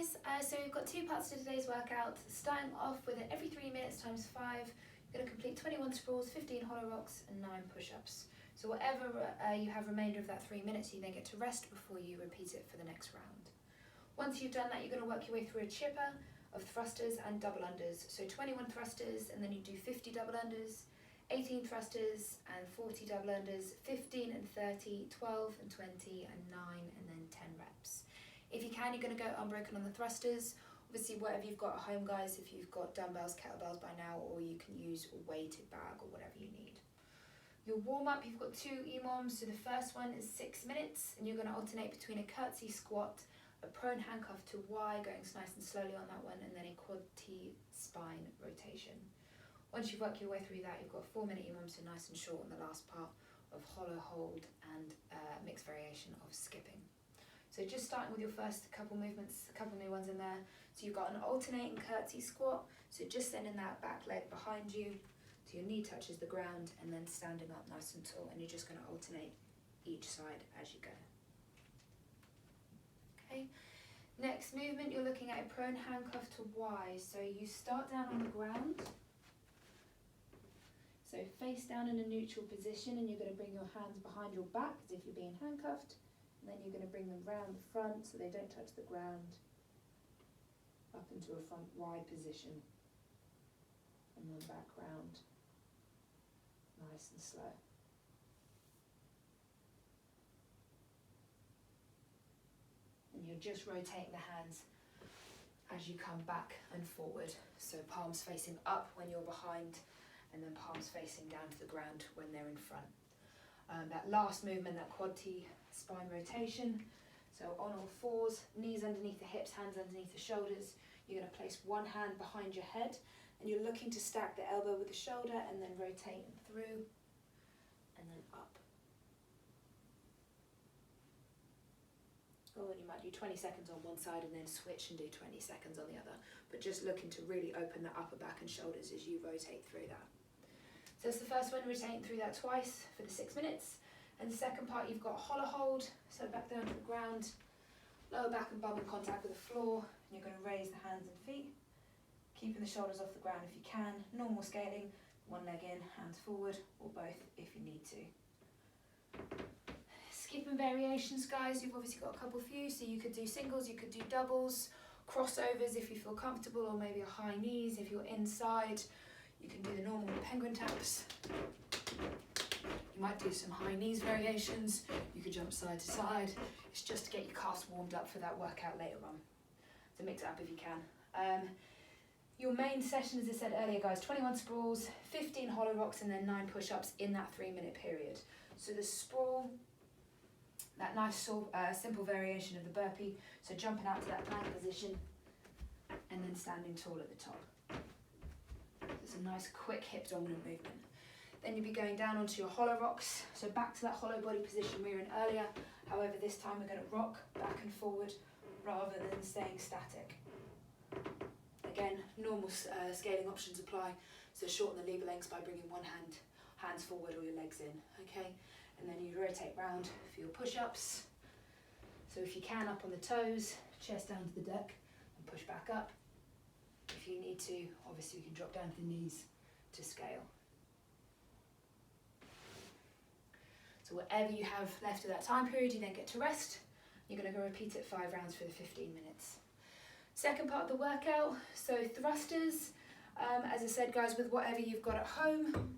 guys, so we've got two parts to today's workout. Starting off with it every 3 minutes times 5. You're going to complete 21 sprawls, 15 hollow rocks and 9 push-ups. So whatever you have remainder of that 3 minutes, you then get to rest before you repeat it for the next round. Once you've done that, you're going to work your way through a chipper of thrusters and double unders. So 21 thrusters and then you do 50 double unders, 18 thrusters and 40 double unders, 15 and 30, 12 and 20 and 9 and then 10 reps. If you can, you're going to go unbroken on the thrusters. Obviously, whatever you've got at home, guys, if you've got dumbbells, kettlebells by now, or you can use a weighted bag or whatever you need. Your warm-up, you've got 2 EMOMs. So the first one is 6 minutes, and you're going to alternate between a curtsy squat, a prone handcuff to Y, going nice and slowly on that one, and then a quad T spine rotation. Once you've worked your way through that, you've got 4-minute EMOMs, so nice and short on the last part of hollow hold and mixed variation of skipping. So just starting with your first couple movements, a couple new ones in there. So you've got an alternating curtsy squat, so just sending that back leg behind you so your knee touches the ground, and then standing up nice and tall, and you're just going to alternate each side as you go. Okay, next movement, you're looking at a prone handcuff to Y. So you start down on the ground, so face down in a neutral position, and you're going to bring your hands behind your back as if you're being handcuffed. And then you're going to bring them round the front so they don't touch the ground, up into a front Y position, and then back round, nice and slow. And you're just rotating the hands as you come back and forward. So palms facing up when you're behind, and then palms facing down to the ground when they're in front. That last movement, that quad T spine rotation, so on all fours, knees underneath the hips, hands underneath the shoulders. You're going to place one hand behind your head, and you're looking to stack the elbow with the shoulder, and then rotate through and then up. Or you might do 20 seconds on one side and then switch and do 20 seconds on the other, but just looking to really open the upper back and shoulders as you rotate through that. So that's the first one, rotating through that twice for the 6 minutes. And the second part, you've got hollow hold, so back down to the ground, lower back and bum in contact with the floor, and you're going to raise the hands and feet, keeping the shoulders off the ground if you can, normal scaling, one leg in, hands forward, or both if you need to. Skipping variations, guys, you've obviously got a couple few, so you could do singles, you could do doubles, crossovers if you feel comfortable, or maybe a high knees if you're inside. You can do the normal penguin taps. You might do some high knees variations. You could jump side to side. It's just to get your calves warmed up for that workout later on. So mix it up if you can. Your main session, as I said earlier, guys, 21 sprawls, 15 hollow rocks, and then 9 push-ups in that 3-minute period. So the sprawl, that nice simple variation of the burpee. So jumping out to that plank position and then standing tall at the top. It's a nice quick hip dominant movement. Then you'll be going down onto your hollow rocks, so back to that hollow body position we were in earlier. However, this time we're going to rock back and forward rather than staying static. Again, normal scaling options apply, so shorten the leg lengths by bringing one hands forward or your legs in, okay? And then you rotate round for your push-ups. So if you can, up on the toes, chest down to the deck and push back up. If you need to, obviously you can drop down to the knees to scale. So whatever you have left of that time period, you then get to rest. You're going to go repeat it 5 rounds for the 15 minutes. Second part of the workout, so thrusters. As I said, guys, with whatever you've got at home,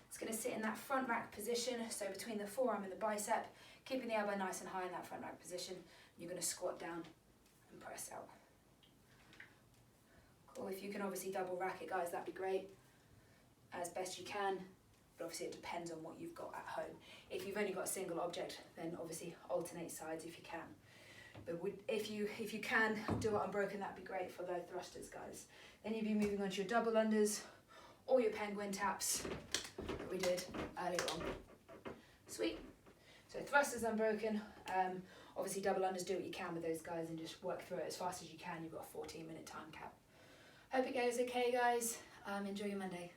it's going to sit in that front rack position, so between the forearm and the bicep, keeping the elbow nice and high in that front rack position. You're going to squat down and press out. Cool. If you can obviously double rack it, guys, that'd be great, as best you can. But obviously it depends on what you've got at home. If you've only got a single object, then obviously alternate sides if you can. But if you can do it unbroken, that'd be great for those thrusters, guys. Then you'll be moving on to your double unders or your penguin taps that we did earlier on. Sweet. So thrusters unbroken. Obviously double unders, do what you can with those, guys, and just work through it as fast as you can. You've got a 14-minute time cap. Hope it goes okay, guys. Enjoy your Monday.